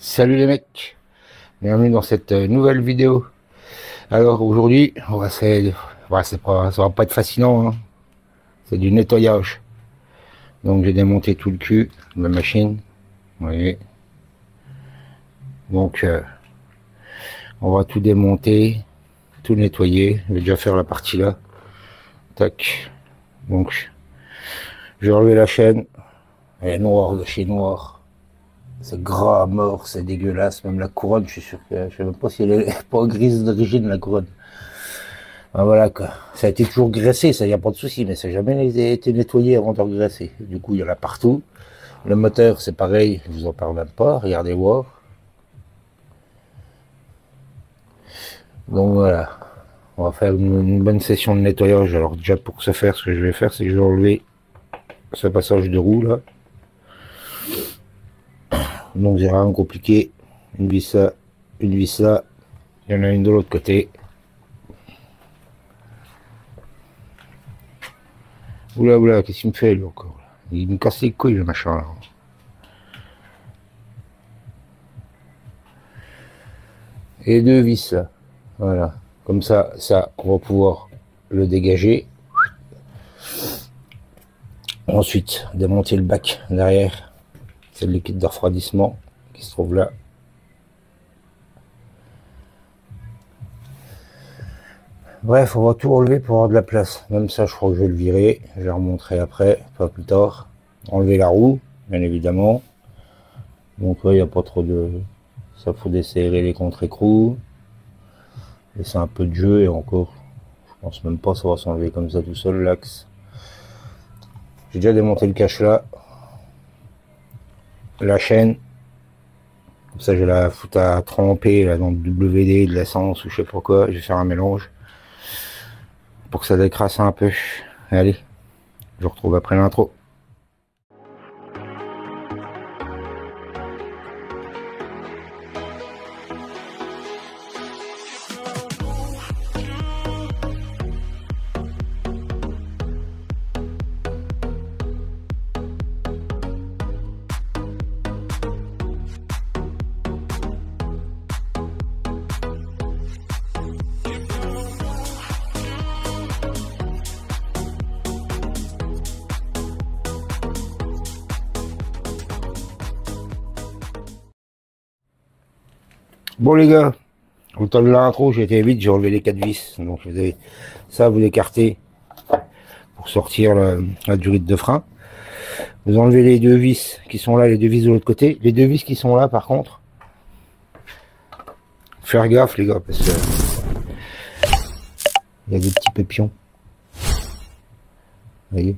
Salut les mecs, bienvenue dans cette nouvelle vidéo. Alors aujourd'hui, ça va pas être fascinant, hein. C'est du nettoyage. Donc j'ai démonté tout le cul de la machine, vous voyez. Donc on va tout démonter, tout nettoyer. Je vais déjà faire la partie là. Tac. Donc je vais enlever la chaîne. Elle est noire de chez noir. C'est gras à mort, c'est dégueulasse. Même la couronne, je suis sûr que je sais même pas si elle est pas grise d'origine, la couronne. Ben voilà quoi. Ça a été toujours graissé, ça y a pas de souci, mais ça n'a jamais été nettoyé avant de regraisser. Du coup, il y en a partout. Le moteur, c'est pareil, je vous en parle même pas. Regardez voir. Donc voilà. On va faire une bonne session de nettoyage. Alors déjà pour ce faire, ce que je vais faire, c'est que je vais enlever ce passage de roue là. Donc c'est rien compliqué. Une vis là, une vis là. Il y en a une de l'autre côté. Oula oula, qu'est-ce qu'il me fait lui encore? Il me casse les couilles le machin là. Et deux vis là. Voilà. Comme ça, on va pouvoir le dégager. Ensuite, démonter le bac derrière. C'est le liquide de refroidissement qui se trouve là. Bref, on va tout enlever pour avoir de la place. Même ça, je crois que je vais le virer. Je vais remontrer après, pas plus tard. Enlever la roue, bien évidemment. Donc, il n'y a pas trop de... Ça, faut desserrer les contre-écrous. Laisser un peu de jeu et encore, je pense même pas ça va s'enlever comme ça tout seul, l'axe. J'ai déjà démonté le cache là. La chaîne. Comme ça, je vais la foutre à tremper là, dans le WD, de l'essence ou je sais pas quoi. Je vais faire un mélange pour que ça décrasse un peu. Allez, je vous retrouve après l'intro. Bon les gars, au temps de l'intro, j'ai été vite, j'ai enlevé les 4 vis. Donc vous avez ça, vous l'écartez pour sortir la durite de frein. Vous enlevez les deux vis qui sont là, les deux vis de l'autre côté. Les deux vis qui sont là, par contre, faire gaffe les gars, parce que il y a des petits pépions. Vous voyez?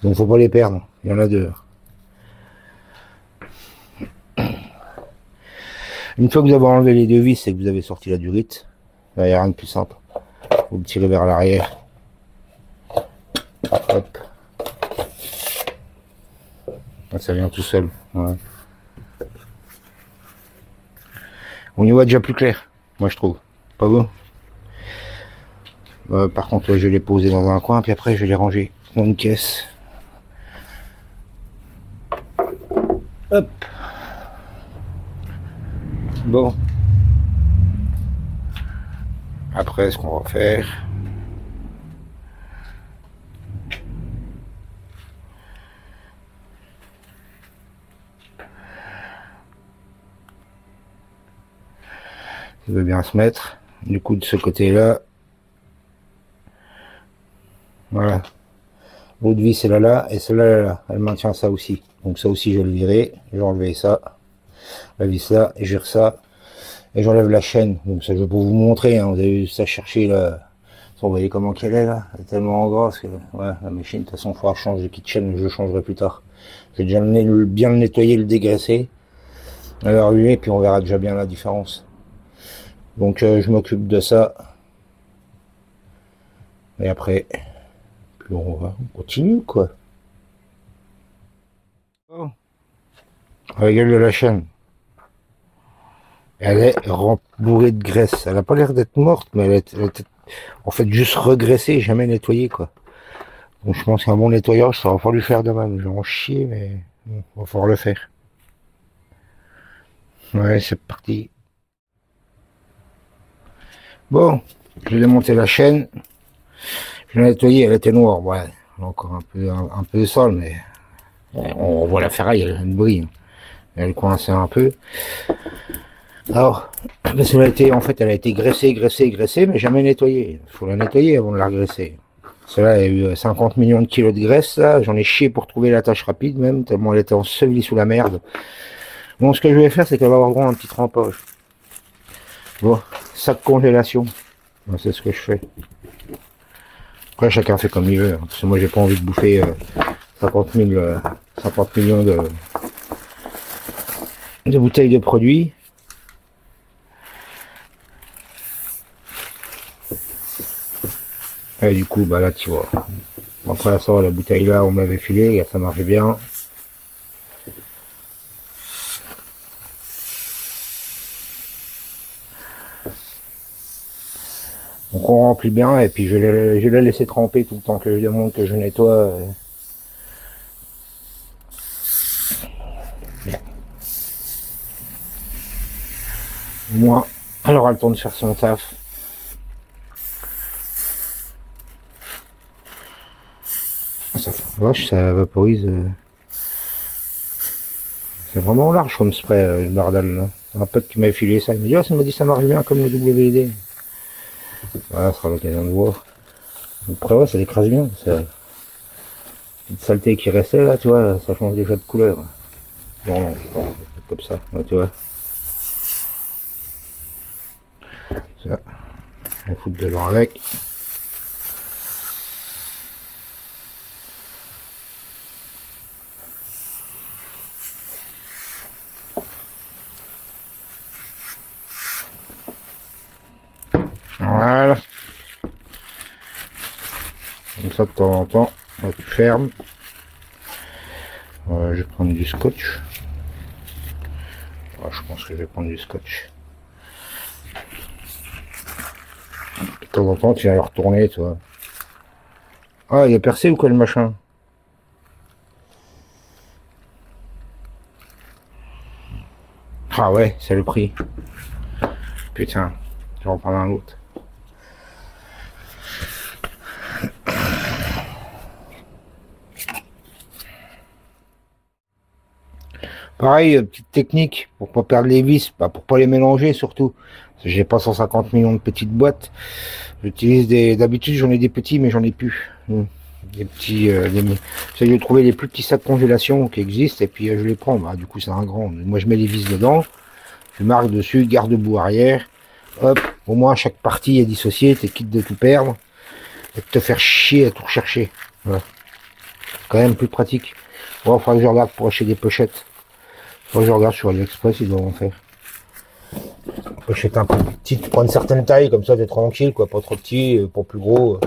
Donc faut pas les perdre. Il y en a deux. Une fois que vous avez enlevé les deux vis et que vous avez sorti la durite, il n'y a rien de plus simple. Vous le tirez vers l'arrière. Hop. Ça vient tout seul. Ouais. On y voit déjà plus clair, moi je trouve. Pas beau. Par contre, là, je vais les poser dans un coin, puis après je vais les ranger dans une caisse. Hop. Bon. Après, ce qu'on va faire, il veut bien se mettre. Du coup, de ce côté-là, voilà. L'autre vis, c'est là, et celle-là, là, elle maintient ça aussi. Donc ça aussi, je vais le virer. Je vais enlever ça, la vis là, et je gère ça. Et j'enlève la chaîne. Donc ça, je vais pour vous montrer. Hein. Vous avez vu ça chercher là. Vous voyez comment qu'elle est là. Elle est tellement grosse que ouais, la machine, de toute façon, il faudra changer de kit chaîne, mais je le changerai plus tard. J'ai déjà bien le nettoyer, le dégraisser. Alors lui, et puis on verra déjà bien la différence. Donc je m'occupe de ça. Et après, puis on continue quoi. Oh. Regarde la chaîne. Elle est bourrée de graisse. Elle n'a pas l'air d'être morte, mais elle est en fait juste regraissée, jamais nettoyée quoi. Donc je pense qu'un bon nettoyage, ça va falloir lui faire de même. Je vais en chier, mais bon, va falloir le faire. Ouais, c'est parti. Bon, j'ai démonté la chaîne. Je l'ai nettoyée, elle était noire. Ouais, encore un peu sale, mais on voit la ferraille, elle brille. Elle coinçait un peu. Alors, parce qu'elle a été, en fait, elle a été graissée, mais jamais nettoyée. Il faut la nettoyer avant de la graisser. Celle-là, il y a eu 50 millions de kilos de graisse, là. J'en ai chié pour trouver la tâche rapide, même, tellement elle était ensevelie sous la merde. Bon, ce que je vais faire, c'est qu'elle va avoir droit à un petit trempage. Bon, sac congélation. C'est ce que je fais. Après, chacun fait comme il veut. Parce que moi, j'ai pas envie de bouffer 50 millions de bouteilles de produits. Et du coup, bah là, tu vois. Après ça, la bouteille là, on m'avait filé, ça marche bien. Donc on remplit bien et puis je l'ai laissé tremper tout le temps que je démonte, que je nettoie. Bien. Au moins, elle aura le temps de faire son taf. Vache, ça vaporise. C'est vraiment large comme spray, le bardal là. Un pote qui m'a filé ça, il m'a dit, oh, ça m'a dit ça marche bien comme le WD. Voilà, ça sera l'occasion de voir. Après ouais, ça l'écrase bien. Cette saleté qui restait là, tu vois, ça change déjà de couleur. Non, non, comme ça, là, tu vois. Ça, on fout dedans avec. Voilà. Comme ça de temps en temps, tu fermes. Je vais prendre du scotch. Je pense que je vais prendre du scotch. De temps en temps, tu viens le retourner, tu vois. Ah, il est percé ou quoi le machin? Ah ouais, c'est le prix. Putain, je vais en prendre un autre. Pareil, petite technique pour pas perdre les vis, pour pas les mélanger surtout. J'ai pas 150 millions de petites boîtes. J'utilise d'habitude j'en ai des petits mais j'en ai plus. Des petits, j'essaie de trouver les plus petits sacs congélation qui existent et puis je les prends. Bah, du coup c'est un grand. Moi je mets les vis dedans, je marque dessus garde-boue arrière. Hop, au moins chaque partie est dissociée, t'es quitte de tout perdre et de te faire chier à tout rechercher. Voilà. Quand même plus pratique. Bon, il faudra que je regarde pour acheter des pochettes. Faut que je regarde sur AliExpress, ils doivent en faire. Pochette un peu petite, prends une certaine taille, comme ça t'es tranquille, quoi, pas trop petit, pas plus gros.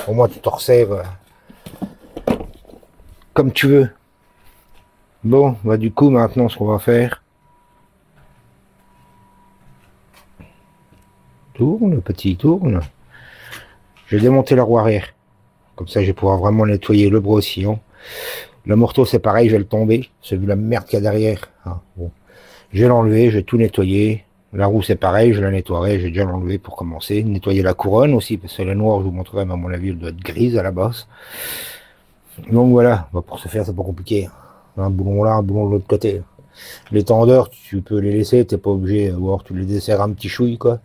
Au moins tu t'en resserres comme tu veux. Bon, bah du coup maintenant ce qu'on va faire. Tourne, petit, tourne. Je vais démonter la roue arrière. Comme ça je vais pouvoir vraiment nettoyer le brossillon. Le morteau c'est pareil, je vais le tomber. C'est vu la merde qu'il y a derrière. Ah, bon. Je vais l'enlever, je vais tout nettoyer. La roue c'est pareil, je la nettoierai, j'ai déjà l'enlever pour commencer. Nettoyer la couronne aussi, parce que la noire, je vous montrerai, mais à mon avis, elle doit être grise à la base. Donc voilà, bah, pour ce faire, c'est pas compliqué. Un boulon là, un boulon de l'autre côté. Les tendeurs, tu peux les laisser, t'es pas obligé, ou alors tu les desserres un petit chouille, quoi.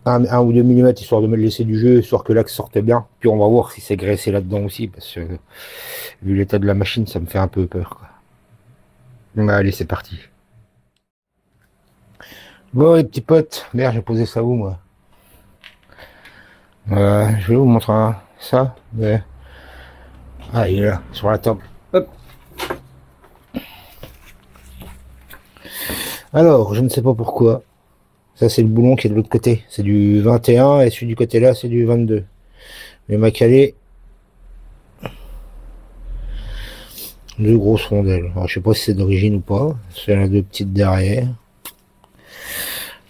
1 ou 2 mm, histoire de me laisser du jeu, histoire que l'axe sorte bien. Puis on va voir si c'est graissé là-dedans aussi, parce que vu l'état de la machine, ça me fait un peu peur, quoi. Donc allez, c'est parti. Bon les petits potes, merde j'ai posé ça où moi? Je vais vous montrer ça. Mais... ah il est là, sur la table. Hop. Alors, je ne sais pas pourquoi. Ça c'est le boulon qui est de l'autre côté. C'est du 21 et celui du côté là c'est du 22. Mais m'a calé deux grosses rondelles. Alors, je sais pas si c'est d'origine ou pas. C'est la deux petites derrière.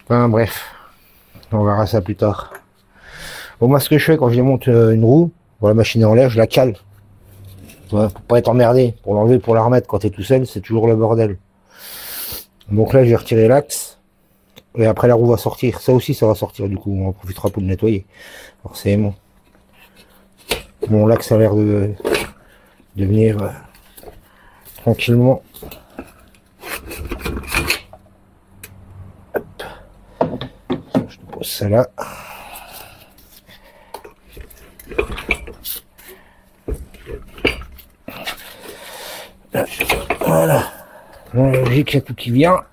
Enfin bref. On verra ça plus tard. Bon, moi, ce que je fais quand je démonte une roue, pour la machine est en l'air, je la cale. Ouais, pour pas être emmerdé. Pour l'enlever, pour la remettre quand t'es tout seul, c'est toujours le bordel. Donc là, j'ai retiré l'axe. Et après, la roue va sortir. Ça aussi, ça va sortir. Du coup, on en profitera pour le nettoyer. Forcément. Bon, l'axe a l'air de venir tranquillement. Hop. Je te pose ça là. Voilà. Dans la logique, il y a tout qui vient.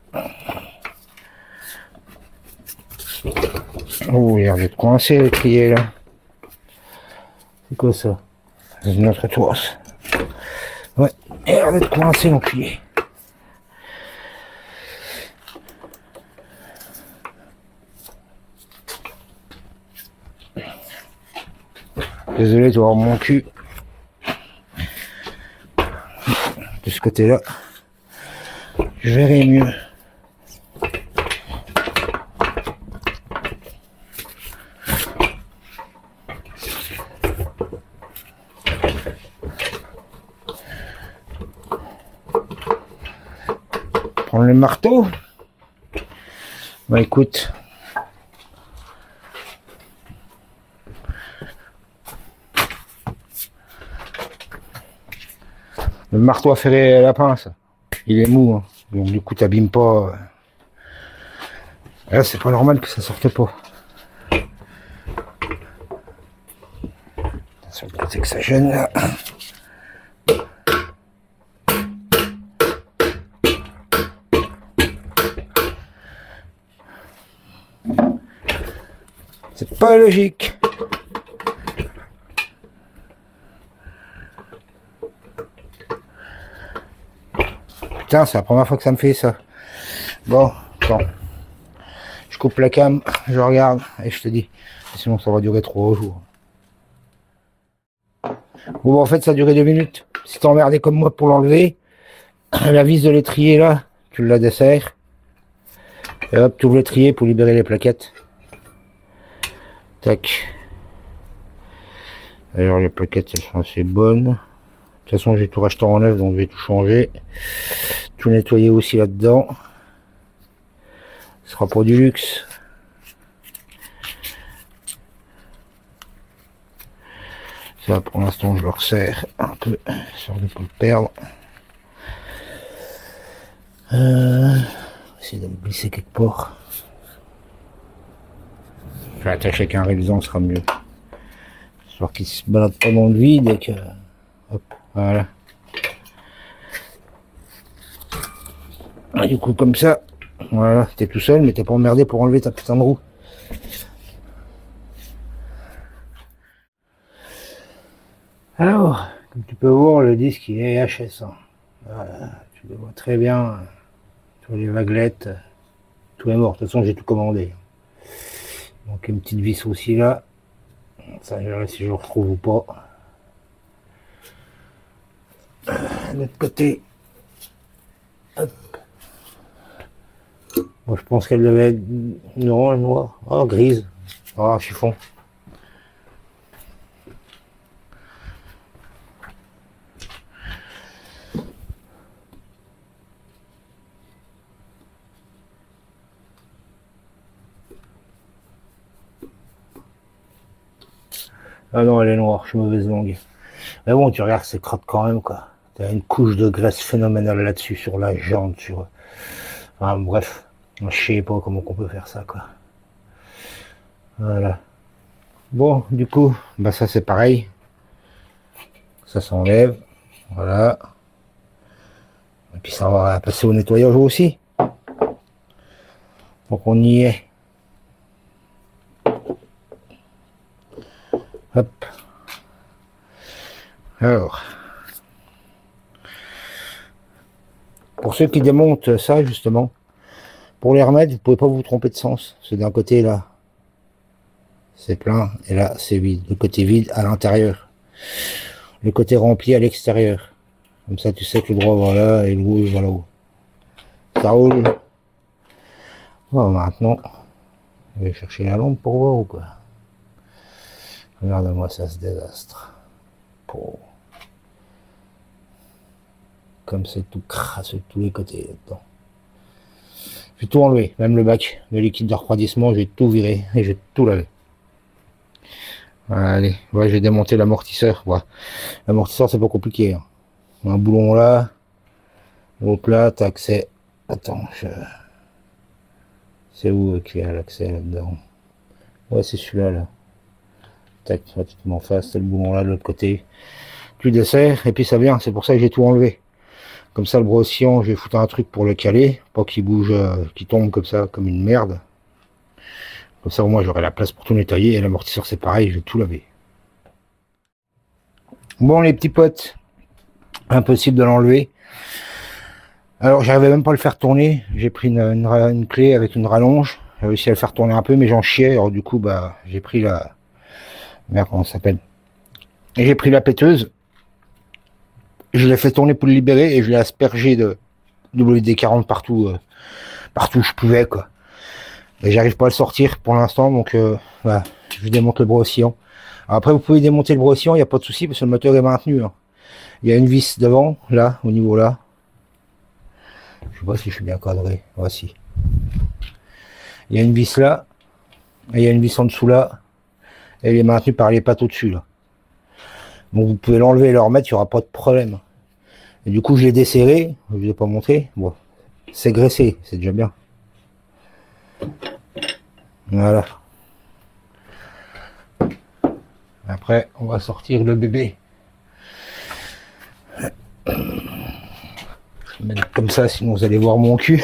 Oh, il a l'air d'être coincé le trier là. C'est quoi ça? C'est une autre toise. Ouais, il a l'air d'être coincé l'enculé. Désolé de voir mon cul de ce côté-là. Je verrai mieux. Prendre le marteau. Bah écoute. Le marteau à ferrer la pince, il est mou, hein. Donc du coup t'abîmes pas. Là c'est pas normal que ça sorte pas. Attention, c'est que ça gêne là. C'est pas logique. Putain, c'est la première fois que ça me fait ça. Bon, attends. Je coupe la cam, je regarde et je te dis. Sinon ça va durer 3 jours. Bon, en fait ça a duré 2 minutes. Si t'es emmerdé comme moi pour l'enlever, la vis de l'étrier là, tu la desserres. Et hop, tu ouvres l'étrier pour libérer les plaquettes. Tac. Alors les plaquettes elles sont assez bonnes. De toute façon j'ai tout racheté en neuf donc je vais tout changer. Tout nettoyer aussi là-dedans. Ce sera pour du luxe. Ça pour l'instant je le resserre un peu, histoire de ne pas le perdre. Essayer de le glisser quelque part. Je vais attacher avec un révisant, ce sera mieux. Histoire qu'il se balade pas dans le vide et que. Hop, voilà. Et du coup comme ça, voilà, t'es tout seul mais t'es pas emmerdé pour enlever ta putain de roue. Alors, comme tu peux voir, le disque il est HS. Hein. Voilà, tu le vois très bien. Sur les vaguelettes, tout est mort. De toute façon, j'ai tout commandé. Donc une petite vis aussi là. Ça, je verrai si je le retrouve ou pas. De l'autre côté. Hop. Bon, je pense qu'elle devait être non, noire. Oh, grise. Oh, chiffon. Ah non, elle est noire, je suis mauvaise langue. Mais bon, tu regardes, c'est crotte quand même, quoi. T'as une couche de graisse phénoménale là-dessus, sur la jante, sur... Enfin, bref, je sais pas comment on peut faire ça, quoi. Voilà. Bon, du coup, bah ça c'est pareil. Ça s'enlève. Voilà. Et puis ça va passer au nettoyage aussi. Donc on y est. Hop. Alors. Pour ceux qui démontent ça, justement, pour les remettre, vous ne pouvez pas vous tromper de sens. C'est d'un côté là, c'est plein, et là c'est vide. Le côté vide à l'intérieur. Le côté rempli à l'extérieur. Comme ça tu sais que le droit va là et le rouge va là-haut. Ça roule. Bon, maintenant, je vais chercher la lampe pour voir ou quoi. Regarde-moi ça, ce désastre. Oh. Comme c'est tout crassé de tous les côtés là-dedans. J'ai tout enlevé, même le bac de liquide de refroidissement, j'ai tout viré et j'ai tout lavé. Allez, ouais, j'ai démonté l'amortisseur. Ouais. L'amortisseur, c'est pas compliqué. Hein. Un boulon là, l'autre là, t'as accès. Attends, c'est où qu'il y a l'accès là-dedans? Ouais, c'est celui-là là. Tac, là, tu te mets en face, c'est le boulon là de l'autre côté. Tu desserres et puis ça vient. C'est pour ça que j'ai tout enlevé. Comme ça, le bras oscillant, je vais foutre un truc pour le caler, pas qu'il bouge, qu'il tombe comme ça, comme une merde. Comme ça, au moins, j'aurai la place pour tout nettoyer. Et l'amortisseur, c'est pareil, je vais tout laver. Bon, les petits potes, impossible de l'enlever. Alors, j'arrivais même pas à le faire tourner. J'ai pris une clé avec une rallonge. J'ai réussi à le faire tourner un peu, mais j'en chiais. Alors, du coup, bah, j'ai pris la... Merde, comment ça s'appelle? Et j'ai pris la péteuse. Je l'ai fait tourner pour le libérer et je l'ai aspergé de WD-40 partout, partout où je pouvais, quoi. Et j'arrive pas à le sortir pour l'instant, donc voilà, je démonte le bras oscillant. Après, vous pouvez démonter le bras oscillant, il n'y a pas de souci parce que le moteur est maintenu. Hein. Il y a une vis devant, là, au niveau là. Je sais pas si je suis bien cadré. Voici. Il y a une vis là, et il y a une vis en dessous là. Et elle est maintenue par les pattes au-dessus là. Donc vous pouvez l'enlever et le remettre, il n'y aura pas de problème. Et du coup, je l'ai desserré, je ne vous ai pas montré. Bon, c'est graissé, c'est déjà bien. Voilà. Après, on va sortir le bébé. Je vais mettre comme ça, sinon vous allez voir mon cul.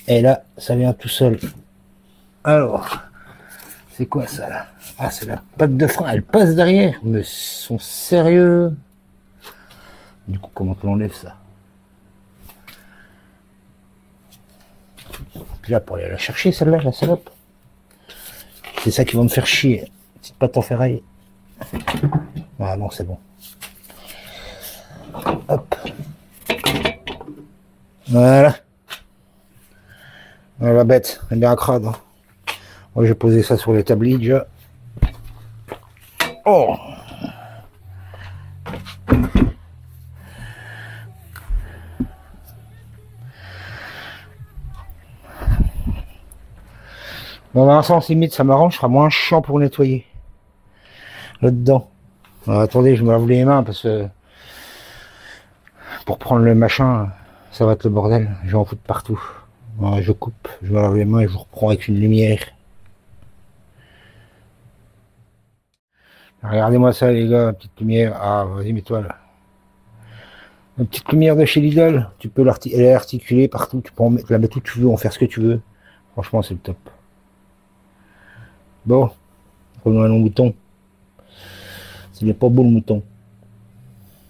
Et là, ça vient tout seul. Alors, c'est quoi ça là? Ah, c'est la patte de frein, elle passe derrière. Mais ils sont sérieux? Du coup, comment on enlève ça? Puis là, pour aller la chercher, celle-là, la salope. C'est ça qui va me faire chier. Petite patte en ferraille. Ah non, c'est bon. Hop. Voilà. La bête, elle est bien crade. Hein. Moi, j'ai posé ça sur l'établi déjà. Oh! Bon, dans un sens limite, ça m'arrange, ce sera moins chiant pour nettoyer. Là-dedans. Attendez, je me lave les mains parce que pour prendre le machin, ça va être le bordel. Je vais en foutre partout. Alors, je coupe, je me lave les mains et je vous reprends avec une lumière. Regardez-moi ça, les gars, petite lumière. Ah, vas-y, mets-toi là. Une petite lumière de chez Lidl, tu peux elle est articulée partout, tu peux la mettre où tu veux, en faire ce que tu veux. Franchement, c'est le top. Bon, prenons un long mouton. Il n'est pas beau le mouton.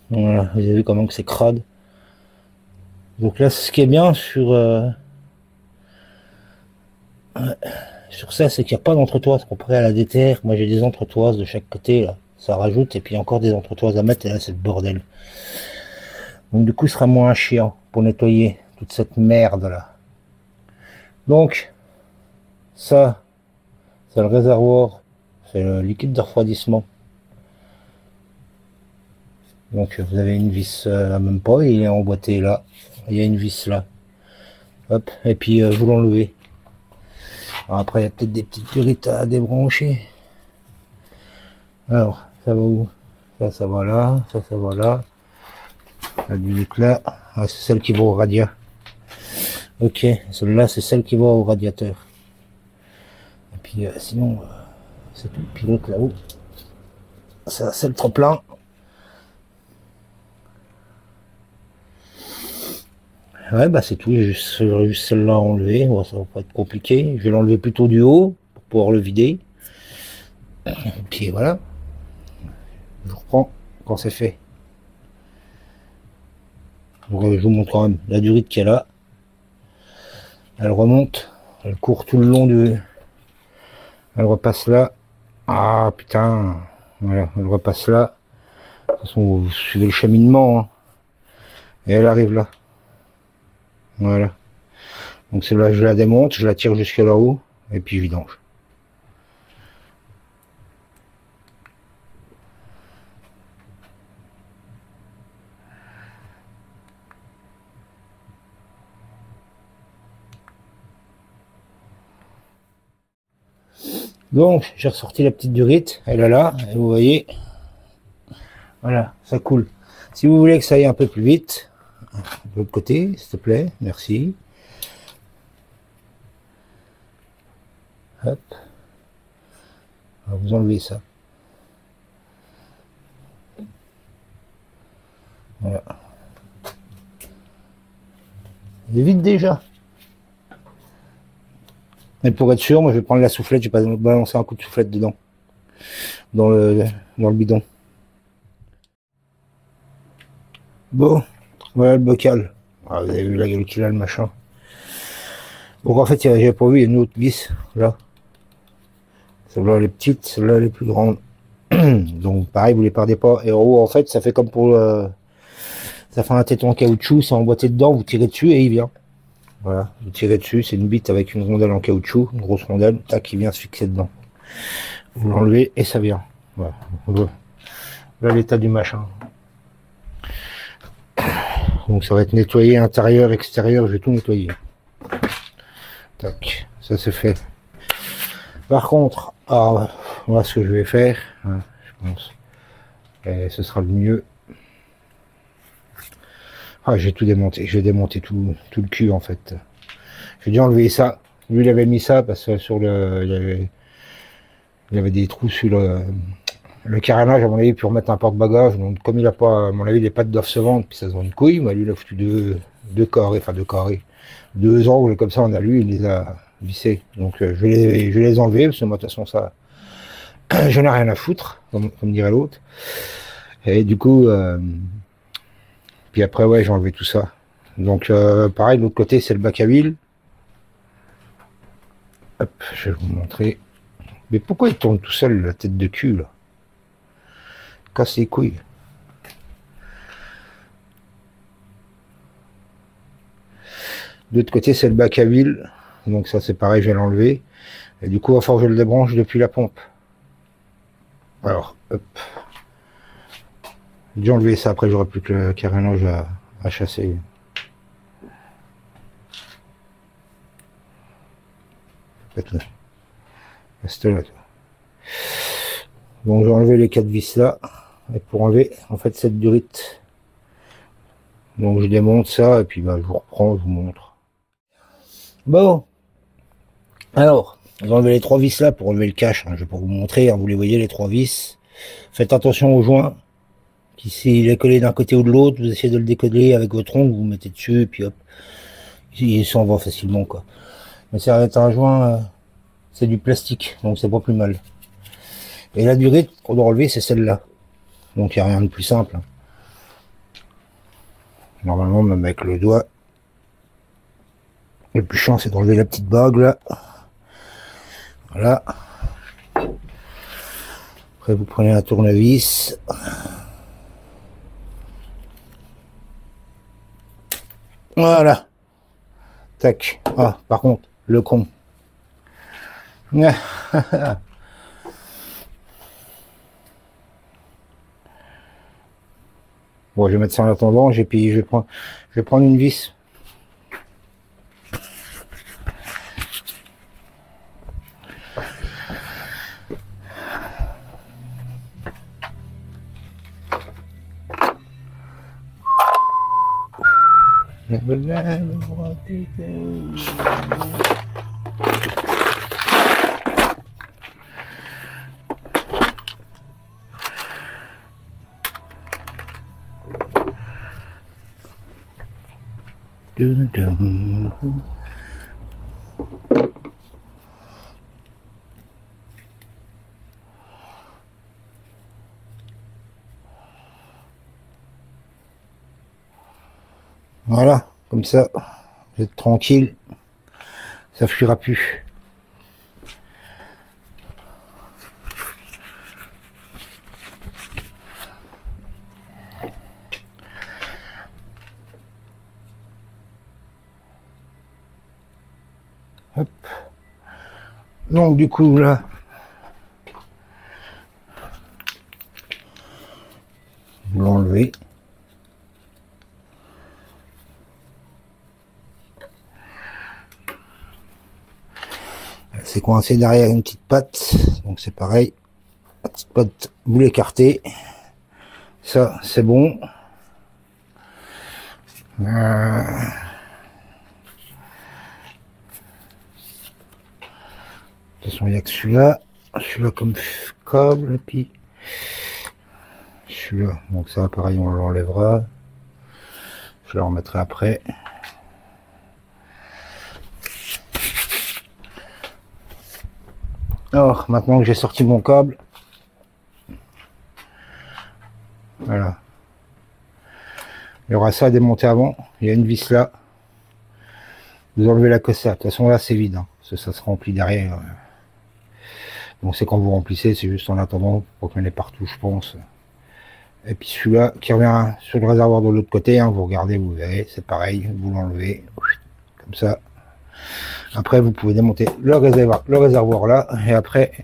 Voilà, vous avez vu comment que c'est crade. Donc là, ce qui est bien sur ça, c'est qu'il n'y a pas d'entretoise comparé à la DTR. Moi, j'ai des entretoises de chaque côté, là. Ça rajoute, et puis encore des entretoises à mettre, et là, c'est le bordel. Donc du coup, ce sera moins chiant pour nettoyer toute cette merde, là. Donc, ça, c'est le réservoir, c'est le liquide de refroidissement. Donc vous avez une vis même pas, il est emboîté là. Il y a une vis là. Hop, et puis vous l'enlevez. Après il y a peut-être des petites durites à débrancher. Alors, ça va où? Ça va là, ça va là. La durite là, ah, c'est celle qui va au radiateur. Ok, celle-là c'est celle qui va au radiateur. Et puis sinon, c'est tout le pilote là-haut. Ça c'est le trop-plein. Ouais, bah c'est tout, j'ai juste celle-là à enlever, bon, ça va pas être compliqué. Je vais l'enlever plutôt du haut pour pouvoir le vider. Et puis voilà, je reprends quand c'est fait. Donc, je vous montre quand même la durite qu'il y a là. Elle remonte, elle court tout le long du... Elle repasse là. Ah putain, voilà, elle repasse là. De toute façon, vous suivez le cheminement. Hein. Et elle arrive là. Voilà. Donc c'est là, je la démonte, je la tire jusque là-haut, et puis je vidange. Donc j'ai ressorti la petite durite, elle est là, et vous voyez, voilà, ça coule. Si vous voulez que ça aille un peu plus vite, de l'autre côté, s'il te plaît, merci. Hop, on va vous enlever ça. Voilà. Il est vide déjà. Mais pour être sûr, moi je vais prendre la soufflette, je vais pas balancer un coup de soufflette dedans, dans le, dans le bidon. Bon, voilà le bocal. Ah, vous avez vu la gueule qu'il a le machin. Donc en fait, j'avais pas vu, il y a une autre vis, là. Celle-là elle est petite, celle-là elle est plus grande. Donc pareil, vous les perdez pas. Et en haut, en fait, ça fait comme pour ça fait un téton en caoutchouc, c'est emboîté dedans, vous tirez dessus et il vient. Voilà, vous tirez dessus, c'est une bite avec une rondelle en caoutchouc, une grosse rondelle, tac, qui vient se fixer dedans. Vous l'enlevez et ça vient. Voilà. Là l'état du machin. Donc ça va être nettoyé intérieur, extérieur, je vais tout nettoyer. Tac, ça c'est fait. Par contre, voilà ce que je vais faire, hein, je pense, et ce sera le mieux. Ah, j'ai tout démonté, j'ai démonté tout le cul en fait. J'ai dû enlever ça. Lui il avait mis ça parce que sur le, il y avait des trous sur le carénage à mon avis pour mettre un porte-bagages. Donc comme il a pas, à mon avis, les pattes doivent se vendre puis ça se vend une couille. Bah, lui il a foutu deux carrés, enfin deux carrés, deux angles comme ça. On a lui il les a vissés. Donc je vais les enlever parce que moi de toute façon ça, j'en ai rien à foutre, comme dirait l'autre. Et du coup, puis après ouais j'ai enlevé tout ça. Donc pareil de l'autre côté c'est le bac à huile. Hop, je vais vous montrer. Mais pourquoi il tourne tout seul la tête de cul là? Casse les couilles. De l'autre côté c'est le bac à huile. Donc ça c'est pareil, je vais l'enlever. Et du coup il va falloir que je le débranche depuis la pompe. Alors, hop. J'ai enlevé ça, après j'aurai plus que le carénage à chasser. Reste là, toi. Donc j'ai enlevé les 4 vis là. Et pour enlever en fait cette durite. Donc je démonte ça et puis bah, je vous reprends, je vous montre. Bon. Alors, j'ai enlevé les 3 vis là pour enlever le cache. Hein. Je vais pas vous montrer, hein. Vous les voyez les 3 vis. Faites attention aux joints. S'il est collé d'un côté ou de l'autre, vous essayez de le décoller avec votre ongle, vous mettez dessus et puis hop. Il s'en va facilement quoi. Mais ça va être un joint, c'est du plastique, donc c'est pas plus mal. Et la durée qu'on doit enlever, c'est celle-là. Donc il n'y a rien de plus simple. Hein. Normalement, même avec le doigt, le plus chiant, c'est d'enlever la petite bague là. Voilà. Après, vous prenez un tournevis. Voilà. Tac. Ah, par contre, le con. Bon, je vais mettre ça en attendant, je vais prendre une vis. Voilà, comme ça, vous êtes tranquille, ça fuira plus. Hop. Donc du coup là, vous l'enlevez. c'est coincé derrière une petite patte, donc c'est pareil, la petite patte vous l'écartez, ça c'est bon. De toute façon il n'y a que celui-là comme câble, et puis celui-là, donc ça pareil on l'enlèvera, je le remettrai après. Alors maintenant que j'ai sorti mon câble, voilà, il y aura ça à démonter avant, il y a une vis là, vous enlevez la cossa, de toute façon là c'est vide, hein, ça se remplit derrière, donc c'est quand vous remplissez, c'est juste en attendant pour qu'il y en ait partout je pense. Et puis celui-là qui revient sur le réservoir de l'autre côté, hein, vous regardez, vous verrez, c'est pareil, vous l'enlevez, comme ça. Après vous pouvez démonter le réservoir là, et après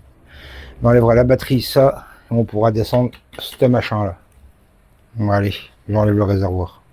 on enlèvera la batterie, ça, et on pourra descendre ce machin là. Bon allez, j'enlève le réservoir.